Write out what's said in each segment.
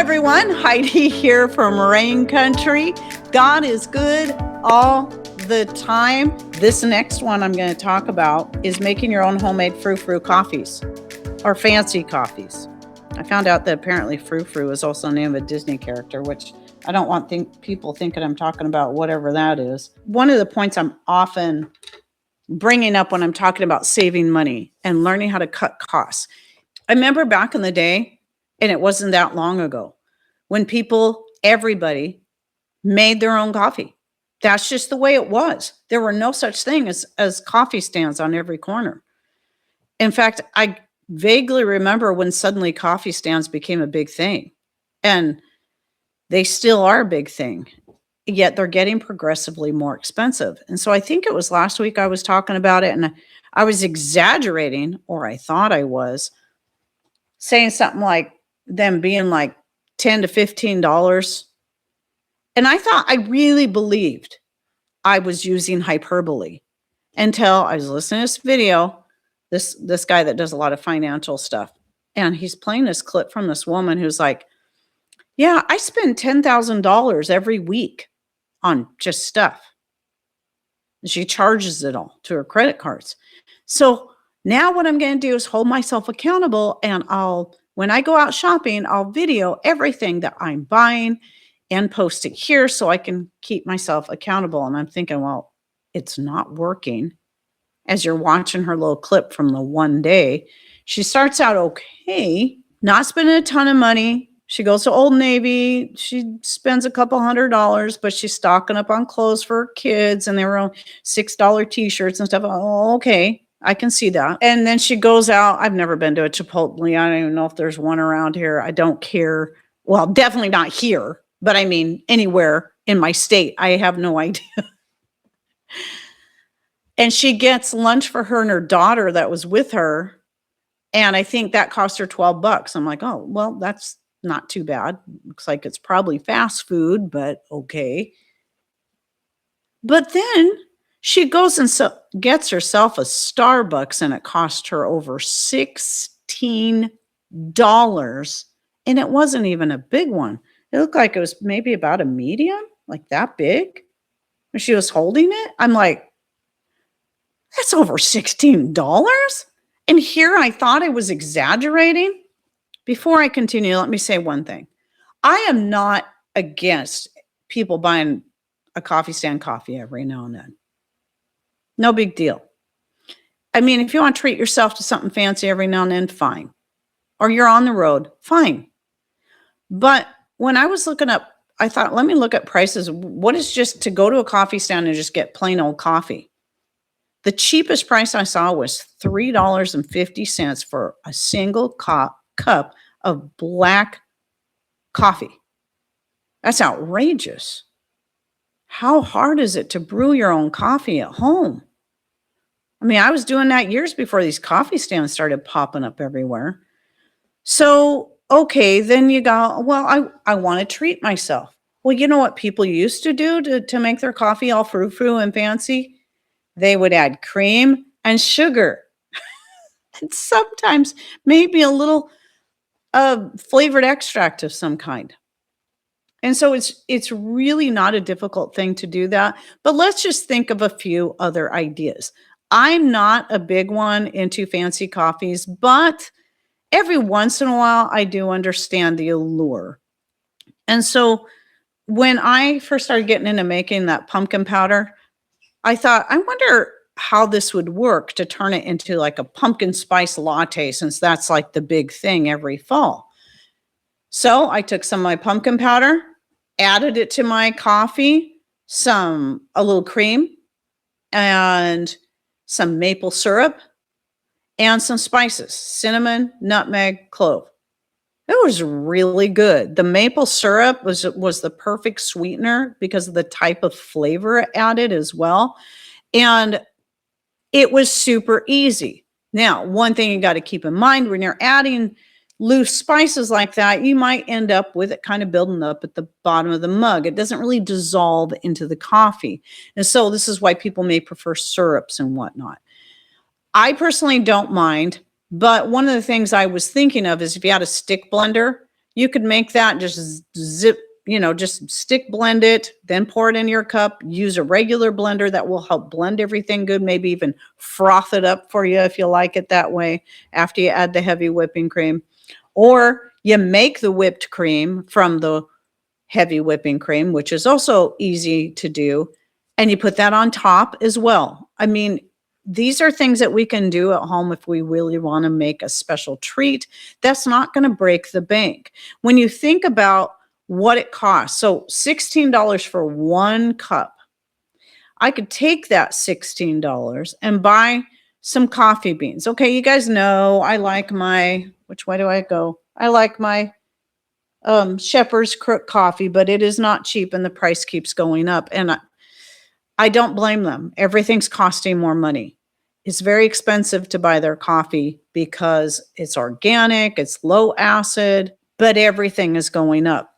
everyone, Heidi here from Rain Country. God is good all the time. This next one I'm going to talk about is making your own homemade frou-frou coffees or fancy coffees. I found out that apparently frou-frou is also the name of a Disney character, which I don't want people thinking I'm talking about whatever that is. One of the points I'm often bringing up when I'm talking about saving money and learning how to cut costs. I remember back in the day, and it wasn't that long ago, when everybody made their own coffee. That's just the way it was. There were no such thing as coffee stands on every corner. In fact, I vaguely remember when suddenly coffee stands became a big thing. And they still are a big thing, yet they're getting progressively more expensive. And so I think it was last week I was talking about it, and I was exaggerating, or I thought I was, saying something like them being like $10 to $15. And I really believed I was using hyperbole until I was listening to this video, this guy that does a lot of financial stuff. And he's playing this clip from this woman who's like, yeah, I spend $10,000 every week on just stuff. And she charges it all to her credit cards. So now what I'm going to do is hold myself accountable, and when I go out shopping, I'll video everything that I'm buying and post it here so I can keep myself accountable. And I'm thinking, well, it's not working. As you're watching her little clip from the one day, she starts out okay, not spending a ton of money. She goes to Old Navy. She spends a couple $100, but she's stocking up on clothes for her kids, and they were on $6 t-shirts and stuff. Oh, okay. I can see that. And then she goes out. I've never been to a Chipotle. I don't even know if there's one around here. I don't care. Well, definitely not here, but I mean, anywhere in my state. I have no idea. And she gets lunch for her and her daughter that was with her. And I think that cost her $12. I'm like, oh, well, that's not too bad. Looks like it's probably fast food, but okay. But then she goes and gets herself a Starbucks, and it cost her over $16. And it wasn't even a big one. It looked like it was maybe about a medium, like that big. When she was holding it, I'm like, that's over $16. And here I thought I was exaggerating. Before I continue, let me say one thing. I am not against people buying a coffee stand coffee every now and then. No big deal. I mean, if you want to treat yourself to something fancy every now and then, fine. Or you're on the road, fine. But when I was looking up, I thought, let me look at prices. What is just to go to a coffee stand and just get plain old coffee? The cheapest price I saw was $3.50 for a single cup of black coffee. That's outrageous. How hard is it to brew your own coffee at home? I mean, I was doing that years before these coffee stands started popping up everywhere. So, okay, then you go, well, I want to treat myself. Well, you know what people used to do to make their coffee all frou-frou and fancy? They would add cream and sugar. And sometimes maybe a little flavored extract of some kind. And so it's really not a difficult thing to do that. But let's just think of a few other ideas. I'm not a big one into fancy coffees, but every once in a while I do understand the allure. And so when I first started getting into making that pumpkin powder, I thought, I wonder how this would work to turn it into like a pumpkin spice latte, since that's like the big thing every fall. So I took some of my pumpkin powder, added it to my coffee, a little cream, and some maple syrup, and some spices, cinnamon, nutmeg, clove. It was really good. The maple syrup was the perfect sweetener because of the type of flavor it added as well. And it was super easy. Now, one thing you got to keep in mind when you're adding loose spices like that, you might end up with it kind of building up at the bottom of the mug. It doesn't really dissolve into the coffee. And so this is why people may prefer syrups and whatnot. I personally don't mind, but one of the things I was thinking of is if you had a stick blender, You could make that, just zip, just stick blend it, then pour it in your cup. Use a regular blender that will help blend everything good, maybe even froth it up for you if you like it that way after you add the heavy whipping cream. Or you make the whipped cream from the heavy whipping cream, which is also easy to do, and you put that on top as well. I mean, these are things that we can do at home if we really want to make a special treat. That's not going to break the bank. When you think about what it costs, so $16 for one cup, I could take that $16 and buy some coffee beans. Okay, you guys know I like which way do I go? I like my Shepherd's Crook coffee, but it is not cheap and the price keeps going up. And I don't blame them. Everything's costing more money. It's very expensive to buy their coffee because it's organic, it's low acid, but everything is going up.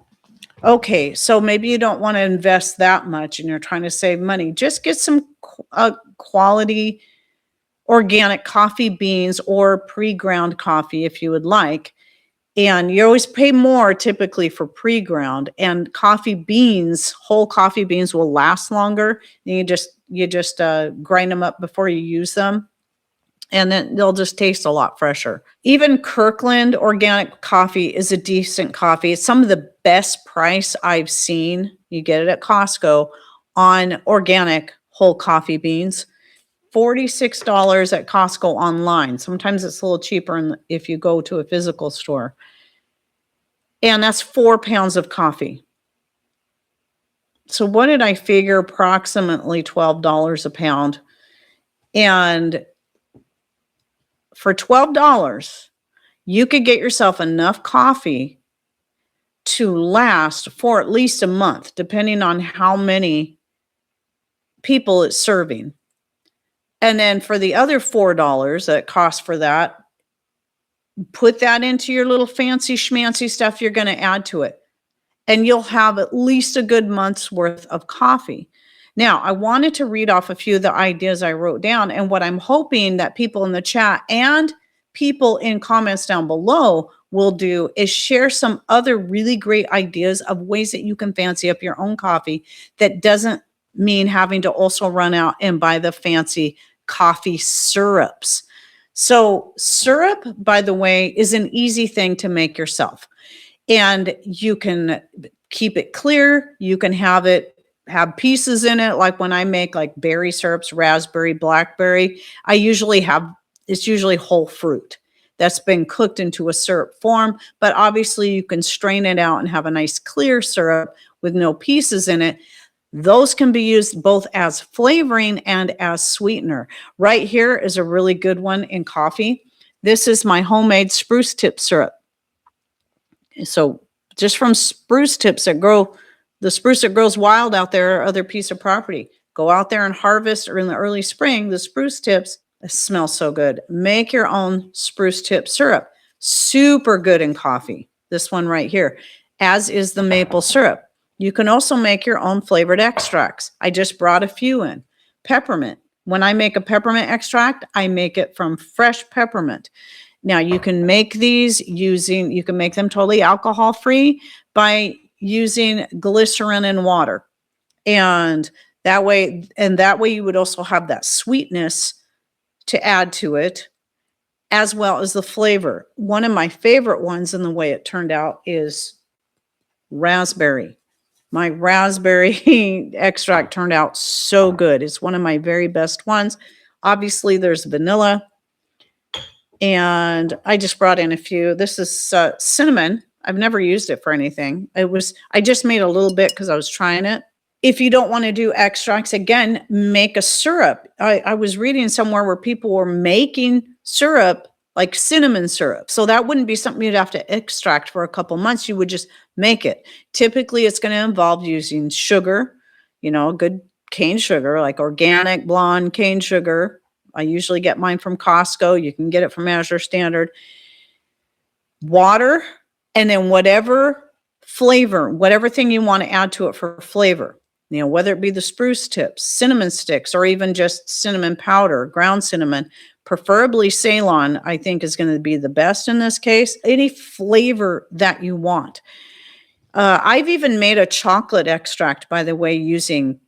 Okay, so maybe you don't want to invest that much and you're trying to save money. Just get some quality organic coffee beans or pre-ground coffee if you would like. And you always pay more typically for pre-ground, and coffee beans, whole coffee beans will last longer. And you just grind them up before you use them, and then they'll just taste a lot fresher. Even Kirkland organic coffee is a decent coffee. It's some of the best price I've seen. You get it at Costco on organic whole coffee beans. $46 at Costco online. Sometimes it's a little cheaper if you go to a physical store. And that's 4 pounds of coffee. So what did I figure? Approximately $12 a pound. And for $12, you could get yourself enough coffee to last for at least a month, depending on how many people it's serving. And then for the other $4 that cost for that, put that into your little fancy schmancy stuff you're going to add to it. And you'll have at least a good month's worth of coffee. Now, I wanted to read off a few of the ideas I wrote down. And what I'm hoping that people in the chat and people in comments down below will do is share some other really great ideas of ways that you can fancy up your own coffee that doesn't mean having to also run out and buy the fancy coffee syrups. So syrup, by the way, is an easy thing to make yourself. And you can keep it clear. You can have pieces in it. Like when I make like berry syrups, raspberry, blackberry, it's usually whole fruit that's been cooked into a syrup form. But obviously you can strain it out and have a nice clear syrup with no pieces in it. Those can be used both as flavoring and as sweetener. Right here is a really good one in coffee. This is my homemade spruce tip syrup. So just from spruce tips the spruce that grows wild out there or other piece of property. Go out there and harvest, or in the early spring, the spruce tips. It smells so good. Make your own spruce tip syrup. Super good in coffee. This one right here, as is the maple syrup. You can also make your own flavored extracts. I just brought a few in. Peppermint. When I make a peppermint extract, I make it from fresh peppermint. Now you can make you can make them totally alcohol free by using glycerin and water. And that way you would also have that sweetness to add to it, as well as the flavor. One of my favorite ones in the way it turned out is raspberry. My raspberry extract turned out so good. It's one of my very best ones. Obviously, there's vanilla. And I just brought in a few. This is cinnamon. I've never used it for anything. I just made a little bit because I was trying it. If you don't want to do extracts, again, make a syrup. I was reading somewhere where people were making syrup, like cinnamon syrup. So that wouldn't be something you'd have to extract for a couple months. You would just make it. Typically, it's going to involve using sugar, good cane sugar, like organic blonde cane sugar. I usually get mine from Costco. You can get it from Azure Standard. Water, and then whatever thing you want to add to it for flavor. Whether it be the spruce tips, cinnamon sticks, or even just cinnamon powder, ground cinnamon. preferably Ceylon, I think is going to be the best in this case. Any flavor that you want. I've even made a chocolate extract, by the way, using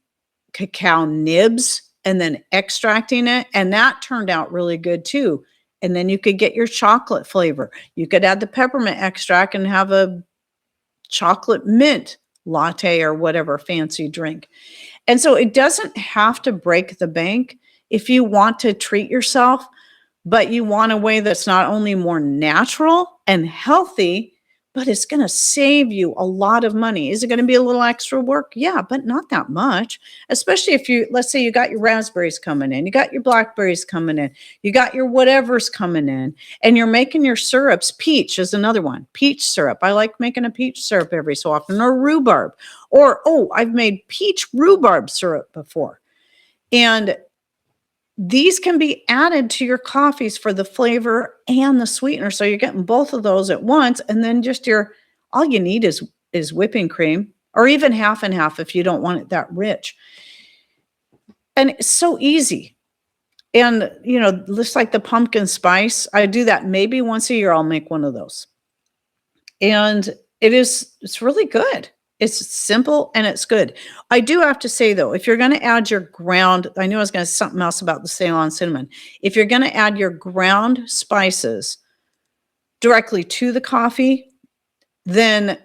cacao nibs and then extracting it. And that turned out really good too. And then you could get your chocolate flavor. You could add the peppermint extract and have a chocolate mint latte or whatever fancy drink. And so it doesn't have to break the bank if you want to treat yourself, but you want a way that's not only more natural and healthy, but it's going to save you a lot of money. Is it going to be a little extra work? Yeah, but not that much. Especially if you, let's say you got your raspberries coming in, you got your blackberries coming in, you got your whatever's coming in, and you're making your syrups. Peach is another one. Peach syrup. I like making a peach syrup every so often, or rhubarb. Or, oh, I've made peach rhubarb syrup before. And these can be added to your coffees for the flavor and the sweetener. So you're getting both of those at once. And then just all you need is whipping cream, or even half and half if you don't want it that rich. And it's so easy. And, just like the pumpkin spice, I do that maybe once a year. I'll make one of those. And it's really good. It's simple and it's good. I do have to say, though, if you're going to add your ground, I knew I was going to say something else about the Ceylon cinnamon. If you're going to add your ground spices directly to the coffee, then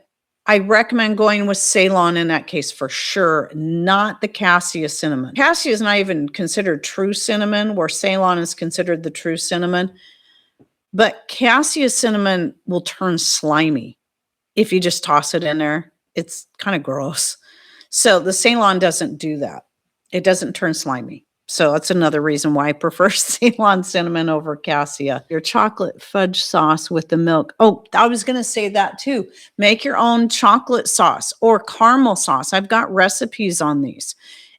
I recommend going with Ceylon in that case for sure, not the cassia cinnamon. Cassia is not even considered true cinnamon, where Ceylon is considered the true cinnamon. But cassia cinnamon will turn slimy if you just toss it in there. It's kind of gross. So the Ceylon doesn't do that. It doesn't turn slimy. So that's another reason why I prefer Ceylon cinnamon over cassia. Your chocolate fudge sauce with the milk. Oh, I was going to say that too. Make your own chocolate sauce or caramel sauce. I've got recipes on these.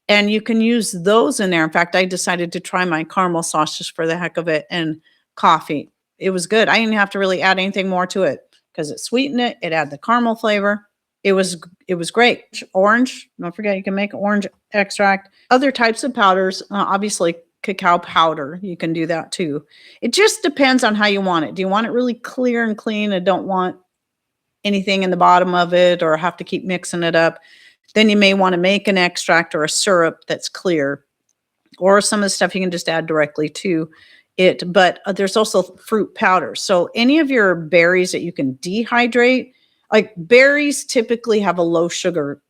And you can use those in there. In fact, I decided to try my caramel sauce just for the heck of it and coffee. It was good. I didn't have to really add anything more to it because it sweetened it. It had the caramel flavor. It was great. Orange, don't forget you can make orange extract. Other types of powders, obviously cacao powder, you can do that too. It just depends on how you want it. Do you want it really clear and clean and don't want anything in the bottom of it or have to keep mixing it up? Then you may want to make an extract or a syrup that's clear, or some of the stuff you can just add directly to it. But there's also fruit powder. So any of your berries that you can dehydrate, like berries typically have a low sugar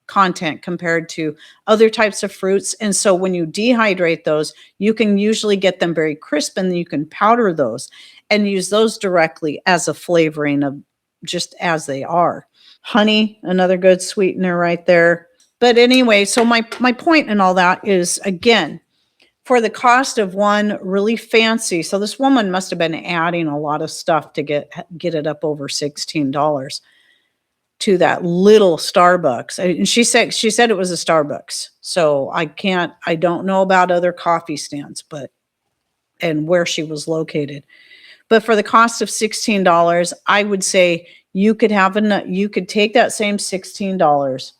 content compared to other types of fruits. And so when you dehydrate those, you can usually get them very crisp, and then you can powder those and use those directly as a flavoring of just as they are. Honey, another good sweetener right there. But anyway, so my point in all that is, again, for the cost of one really fancy, so this woman must have been adding a lot of stuff to get it up over $16 to that little Starbucks. And she said it was a Starbucks. So I don't know about other coffee stands, and where she was located. But for the cost of $16, I would say you could take that same $16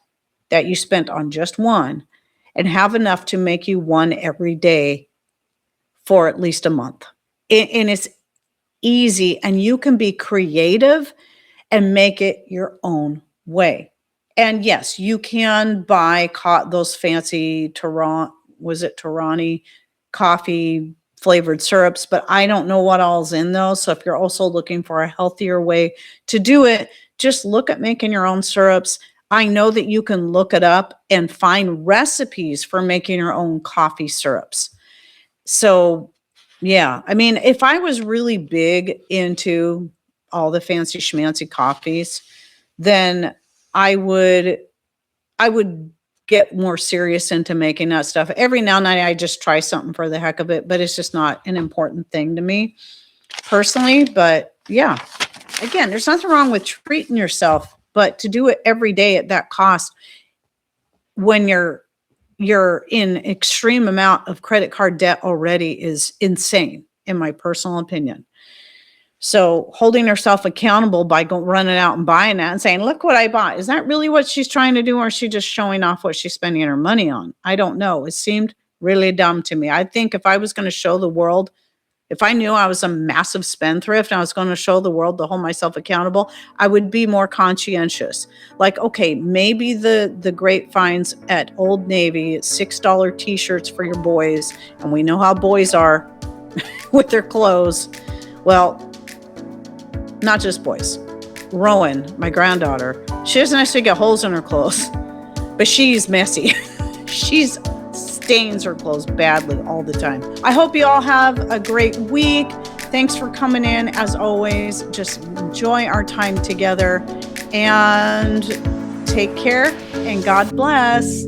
that you spent on just one and have enough to make you one every day for at least a month. And it's easy, and you can be creative and make it your own way. And yes, you can buy those fancy Torani coffee flavored syrups, but I don't know what all's in those. So if you're also looking for a healthier way to do it, just look at making your own syrups. I know that you can look it up and find recipes for making your own coffee syrups. So yeah, I mean, if I was really big into all the fancy schmancy coffees, then I would get more serious into making that stuff. Every now and then I just try something for the heck of it, but it's just not an important thing to me personally. But yeah, again, there's nothing wrong with treating yourself, but to do it every day at that cost when you're in extreme amount of credit card debt already is insane, in my personal opinion. So holding herself accountable by running out and buying that and saying, look what I bought. Is that really what she's trying to do? Or is she just showing off what she's spending her money on? I don't know. It seemed really dumb to me. I think if I was going to show the world If I knew I was a massive spendthrift and I was going to show the world to hold myself accountable, I would be more conscientious. Like, okay, maybe the great finds at Old Navy, $6 t-shirts for your boys, and we know how boys are with their clothes. Well, not just boys. Rowan, my granddaughter, she doesn't necessarily get holes in her clothes, but she's messy. She's stains her clothes badly all the time. I hope you all have a great week. Thanks for coming in. As always, just enjoy our time together and take care and God bless.